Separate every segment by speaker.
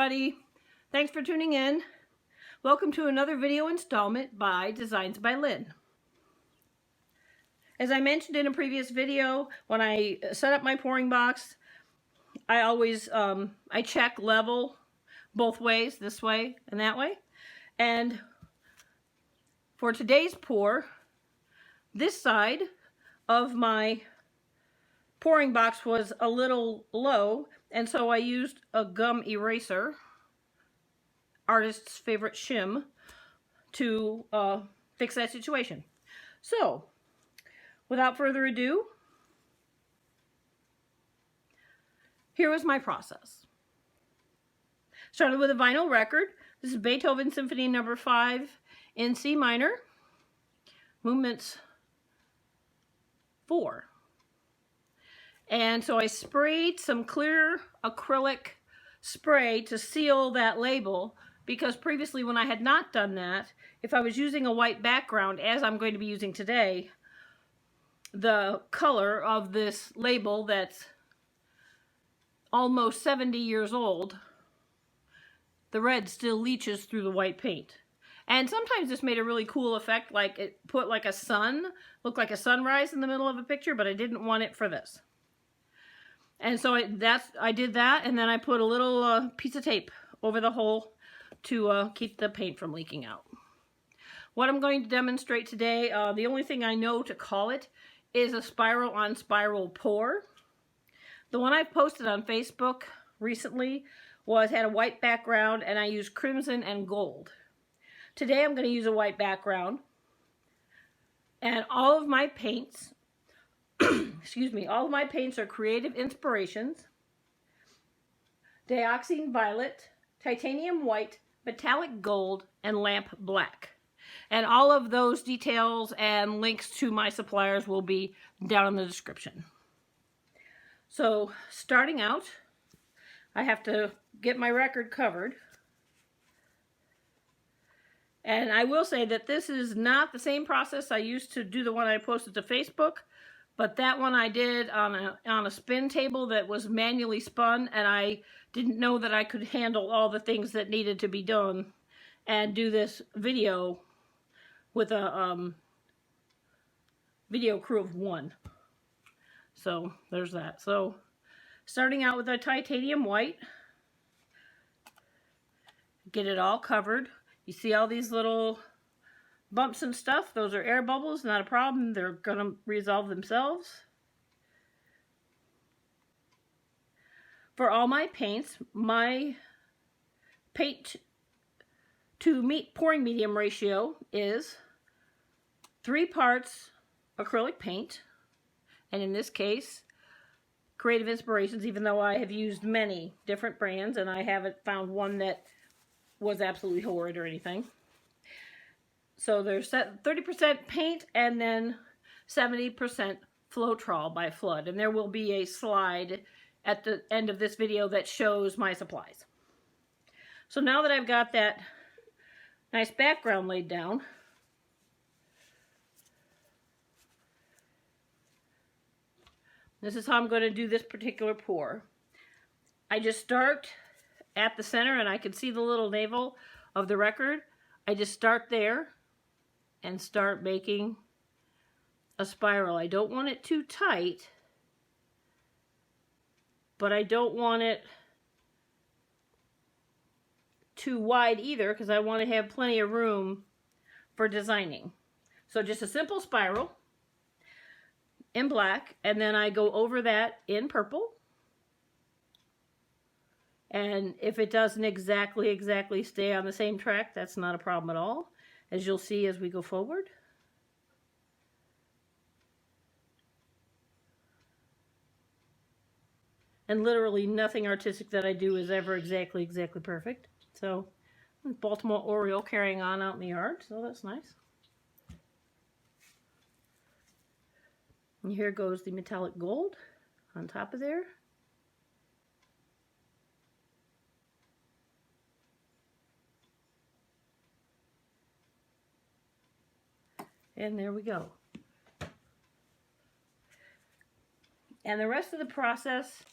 Speaker 1: everybody. Thanks for tuning in. Welcome to another video installment by Designs by Lynn. As I mentioned in a previous video, when I set up my pouring box, I always I check level both ways, this way and that way. And for today's pour, this side of my pouring box was a little low, and so I used a gum eraser, artist's favorite shim, to fix that situation. So, without further ado, here was my process. Started with a vinyl record. This is Beethoven Symphony No. 5 in C minor, movements 4. And so I sprayed some clear acrylic spray to seal that label, because previously when I had not done that, if I was using a white background, as I'm going to be using today, the color of this label that's almost 70 years old, the red still leaches through the white paint. And sometimes this made a really cool effect, like it put like a sun, looked like a sunrise in the middle of a picture, but I didn't want it for this. And so I did that, and then I put a little piece of tape over the hole to keep the paint from leaking out. What I'm going to demonstrate today, the only thing I know to call it, is a spiral on spiral pour. The one I've posted on Facebook recently had a white background, and I used crimson and gold. Today I'm going to use a white background, and all of my paints excuse me, all of my paints are Creative Inspirations, Dioxine Violet, Titanium White, Metallic Gold, and Lamp Black. And all of those details and links to my suppliers will be down in the description. So, starting out, I have to get my record covered. And I will say that this is not the same process I used to do the one I posted to Facebook. But that one I did on a spin table that was manually spun, and I didn't know that I could handle all the things that needed to be done and do this video with a video crew of 1. So there's that. So starting out with a titanium white, get it all covered. You see all these little bumps and stuff, those are air bubbles, not a problem. They're gonna resolve themselves. For all my paints, my paint to pouring medium ratio is 3 parts acrylic paint, and in this case, Creative Inspirations, even though I have used many different brands and I haven't found one that was absolutely horrid or anything. So there's 30% paint and then 70% Floetrol by Flood. And there will be a slide at the end of this video that shows my supplies. So now that I've got that nice background laid down, this is how I'm going to do this particular pour. I just start at the center, and I can see the little navel of the record. I just start there and start making a spiral. I don't want it too tight, but I don't want it too wide either, because I want to have plenty of room for designing. So just a simple spiral in black, and then I go over that in purple. And if it doesn't exactly stay on the same track, that's not a problem at all, as you'll see as we go forward. And literally nothing artistic that I do is ever exactly perfect. So, Baltimore Oriole carrying on out in the yard, so that's nice. And here goes the metallic gold on top of there. And there we go. And the rest of the process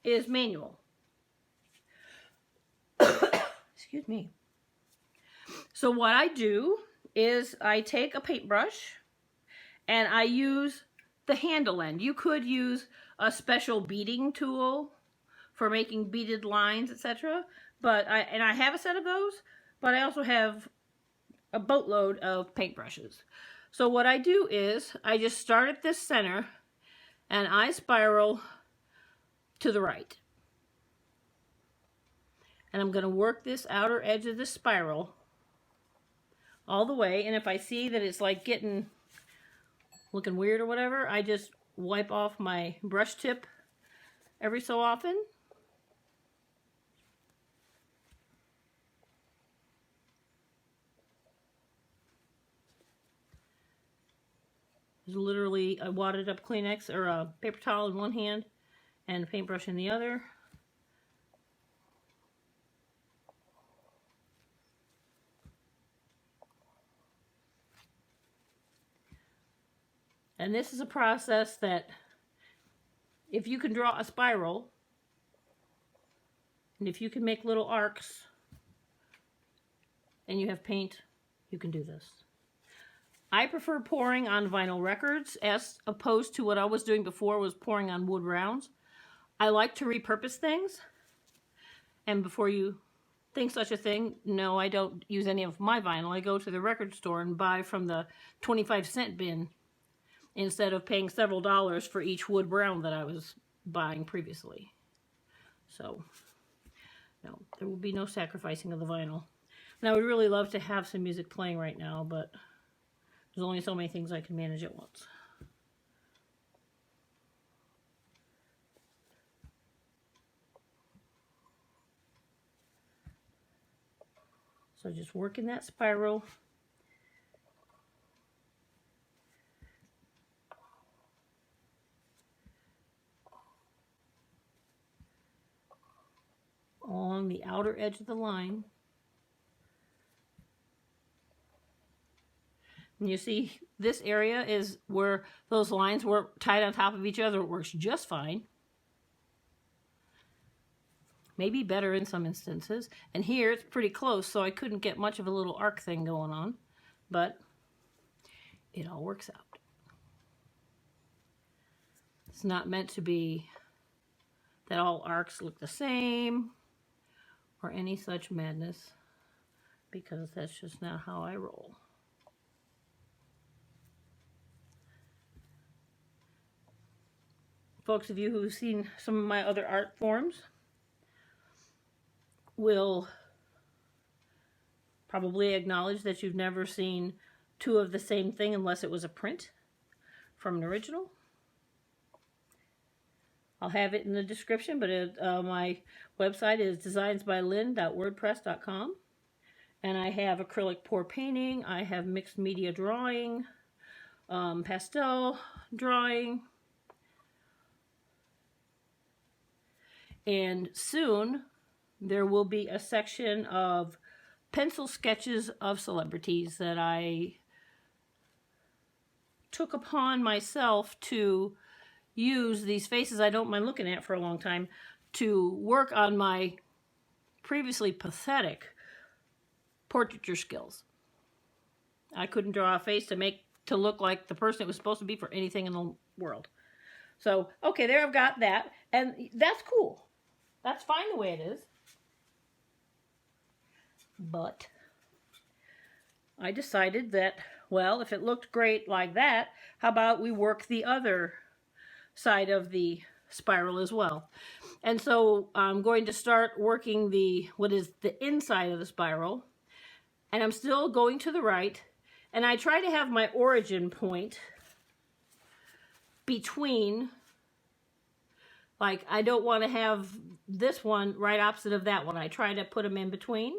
Speaker 1: is manual. Excuse me. So what I do is I take a paintbrush and I use the handle end. You could use a special beading tool for making beaded lines, etc. But I have a set of those, but I also have a boatload of paintbrushes. So what I do is I just start at this center and I spiral to the right. And I'm going to work this outer edge of the spiral all the way. And if I see that it's like looking weird or whatever, I just wipe off my brush tip every so often. There's literally a wadded up Kleenex or a paper towel in one hand and a paintbrush in the other. And this is a process that if you can draw a spiral and if you can make little arcs and you have paint, you can do this. I prefer pouring on vinyl records as opposed to what I was doing before, was pouring on wood rounds. I like to repurpose things. And before you think such a thing, no, I don't use any of my vinyl. I go to the record store and buy from the 25-cent bin instead of paying several dollars for each wood brown that I was buying previously. So, no, there will be no sacrificing of the vinyl. And I would really love to have some music playing right now, but there's only so many things I can manage at once. So just working that spiral. Along the outer edge of the line. And you see, this area is where those lines were tied on top of each other. It works just fine. Maybe better in some instances. And here it's pretty close, so I couldn't get much of a little arc thing going on. But it all works out. It's not meant to be that all arcs look the same or any such madness, because that's just not how I roll. Folks of you who've seen some of my other art forms will probably acknowledge that you've never seen two of the same thing unless it was a print from an original. I'll have it in the description, but my website is designsbylynn.wordpress.com. And I have acrylic pour painting, I have mixed media drawing, pastel drawing, and soon there will be a section of pencil sketches of celebrities that I took upon myself to use these faces I don't mind looking at for a long time to work on my previously pathetic portraiture skills. I couldn't draw a face to look like the person it was supposed to be for anything in the world. So, okay, there I've got that, and that's cool. That's fine the way it is. But I decided that, well, if it looked great like that, how about we work the other side of the spiral as well. And so I'm going to start working what is the inside of the spiral, and I'm still going to the right, and I try to have my origin point between, like, I don't want to have this one right opposite of that one. I try to put them in between.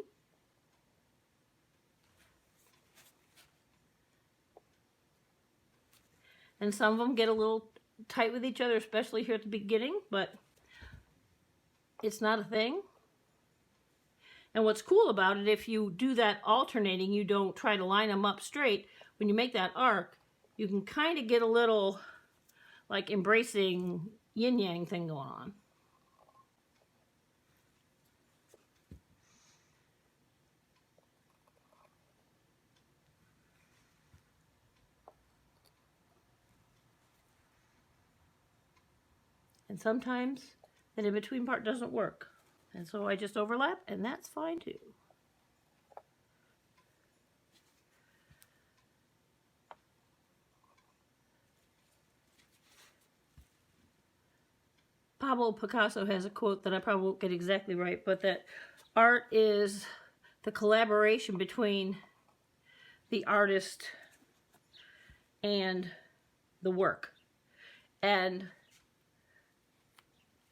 Speaker 1: And some of them get a little tight with each other, especially here at the beginning, but it's not a thing. And what's cool about it, if you do that alternating, you don't try to line them up straight. When you make that arc, you can kind of get a little, like, embracing yin-yang thing going on. And sometimes that in-between part doesn't work. And so I just overlap, and that's fine too. Pablo Picasso has a quote that I probably won't get exactly right, but that art is the collaboration between the artist and the work. And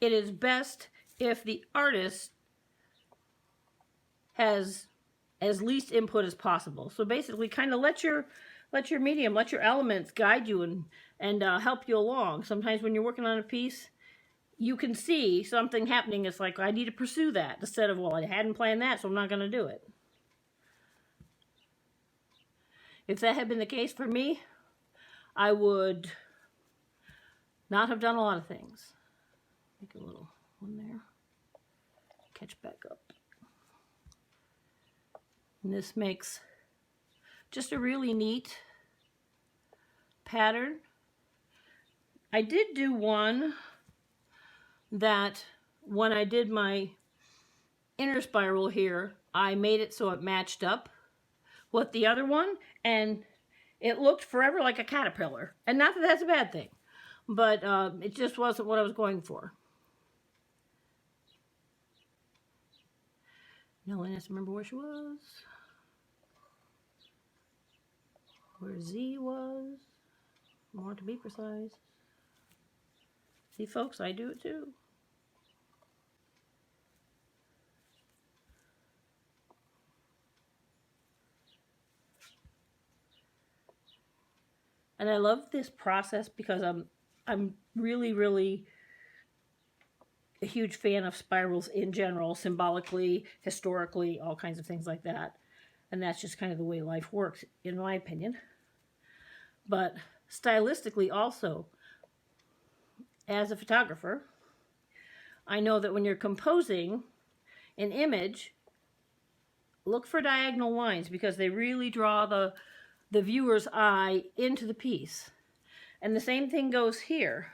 Speaker 1: it is best if the artist has as least input as possible. So basically kind of let your medium, let your elements guide you and help you along. Sometimes when you're working on a piece, you can see something happening. It's like, I need to pursue that, instead of, well, I hadn't planned that, so I'm not going to do it. If that had been the case for me, I would not have done a lot of things. Make a little one there. Catch back up. And this makes just a really neat pattern. I did do one that when I did my inner spiral here, I made it so it matched up with the other one, and it looked forever like a caterpillar. And not that that's a bad thing, but it just wasn't what I was going for. Now I have to remember where she was, where Z was, more to be precise. See, folks, I do it too. And I love this process because I'm really a huge fan of spirals in general, symbolically, historically, all kinds of things like that. And that's just kind of the way life works, in my opinion. But stylistically also, as a photographer, I know that when you're composing an image, look for diagonal lines because they really draw the viewer's eye into the piece. And the same thing goes here.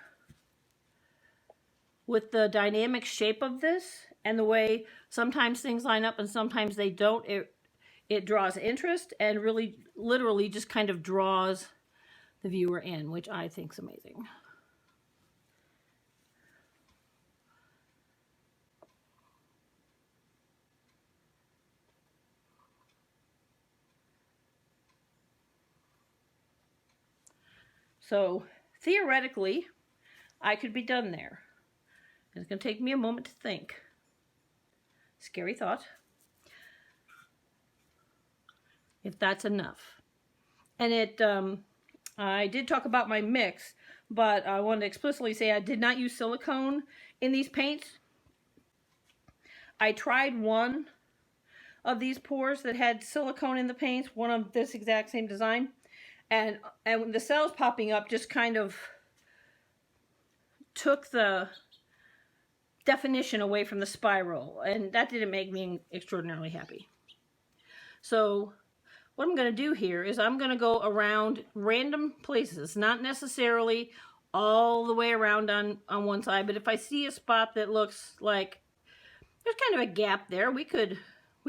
Speaker 1: With the dynamic shape of this and the way sometimes things line up and sometimes they don't, it draws interest and really literally just kind of draws the viewer in, which I think is amazing. So theoretically, I could be done there. It's going to take me a moment to think. Scary thought. If that's enough. And I did talk about my mix, but I wanted to explicitly say I did not use silicone in these paints. I tried one of these pours that had silicone in the paints, one of this exact same design, and the cells popping up just kind of took the definition away from the spiral, and that didn't make me extraordinarily happy. So what I'm going to do here is I'm going to go around random places, not necessarily all the way around on one side, but if I see a spot that looks like there's kind of a gap there, we could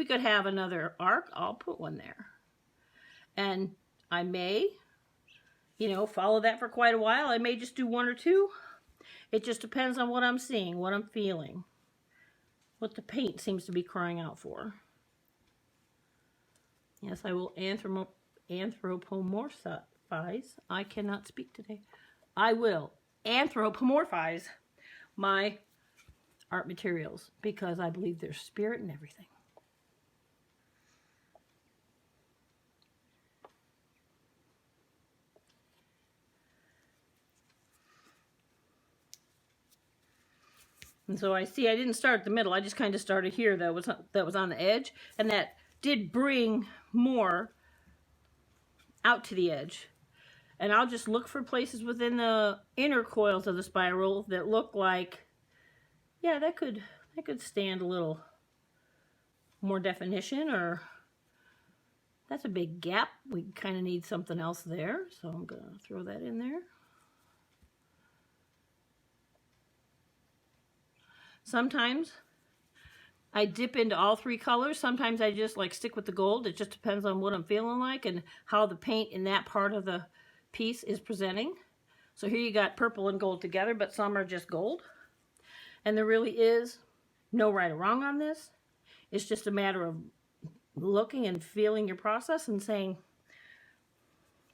Speaker 1: have another arc, I'll put one there. And I may, follow that for quite a while. I may just do one or two. It just depends on what I'm seeing, what I'm feeling, what the paint seems to be crying out for. Yes, I will anthropomorphize. I cannot speak today. I will anthropomorphize my art materials because I believe there's spirit in everything. And so I didn't start at the middle. I just kind of started here that was on the edge, and that did bring more out to the edge. And I'll just look for places within the inner coils of the spiral that look like, yeah, that could stand a little more definition, or that's a big gap. We kind of need something else there. So I'm going to throw that in there. Sometimes I dip into all three colors. Sometimes I just like stick with the gold. It just depends on what I'm feeling like and how the paint in that part of the piece is presenting. So here you got purple and gold together, but some are just gold. And there really is no right or wrong on this. It's just a matter of looking and feeling your process and saying,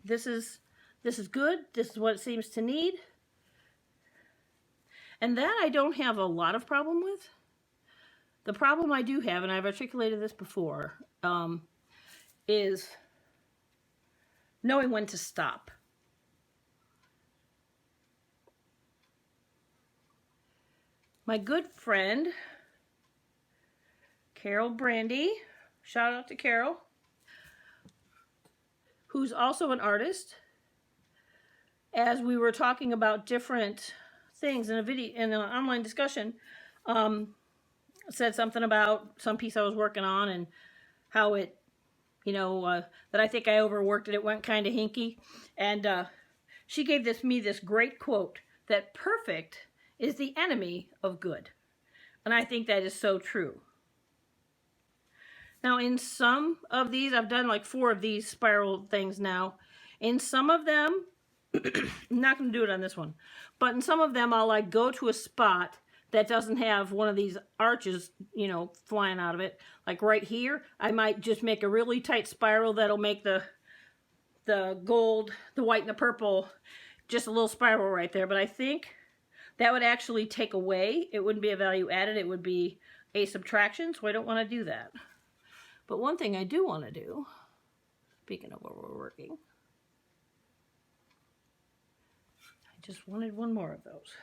Speaker 1: this is good, this is what it seems to need. And that I don't have a lot of problem with. The problem I do have, and I've articulated this before, is knowing when to stop. My good friend, Carol Brandy, shout out to Carol, who's also an artist, as we were talking about different things in a video, in an online discussion, said something about some piece I was working on and how it, you know, that I think I overworked it. It went kind of hinky. And she gave me this great quote that perfect is the enemy of good. And I think that is so true. Now, in some of these, I've done like 4 of these spiral things now. In some of them, I'm not going to do it on this one, but in some of them, I'll like go to a spot that doesn't have one of these arches, you know, flying out of it. Like right here, I might just make a really tight spiral that'll make the gold, the white, and the purple just a little spiral right there. But I think that would actually take away. It wouldn't be a value added. It would be a subtraction, so I don't want to do that. But one thing I do want to do, speaking of where we're working, I just wanted one more of those.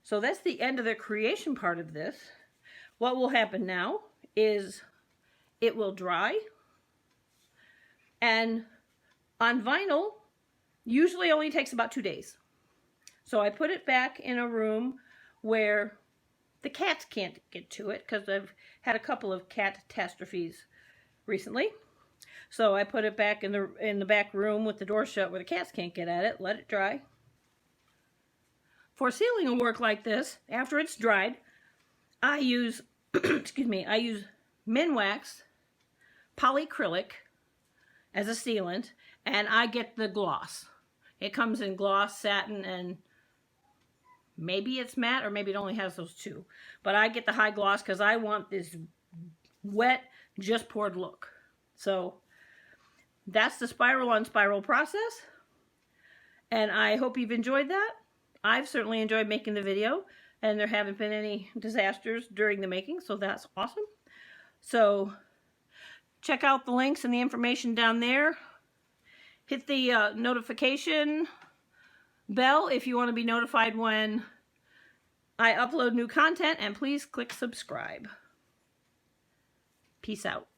Speaker 1: So that's the end of the creation part of this. What will happen now is it will dry. And on vinyl, usually only takes about 2 days. So I put it back in a room where the cats can't get to it, because I've had a couple of cat catastrophes recently. So I put it back in the back room with the door shut where the cats can't get at it, let it dry. For sealing a work like this, after it's dried, I use, excuse me, I use Minwax polyacrylic as a sealant, and I get the gloss. It comes in gloss, satin, and maybe it's matte, or maybe it only has those 2. But I get the high gloss because I want this wet, just poured look. So that's the spiral on spiral process. And I hope you've enjoyed that. I've certainly enjoyed making the video, and there haven't been any disasters during the making, so that's awesome. So check out the links and the information down there. Hit the notification bell if you want to be notified when I upload new content, and please click subscribe. Peace out.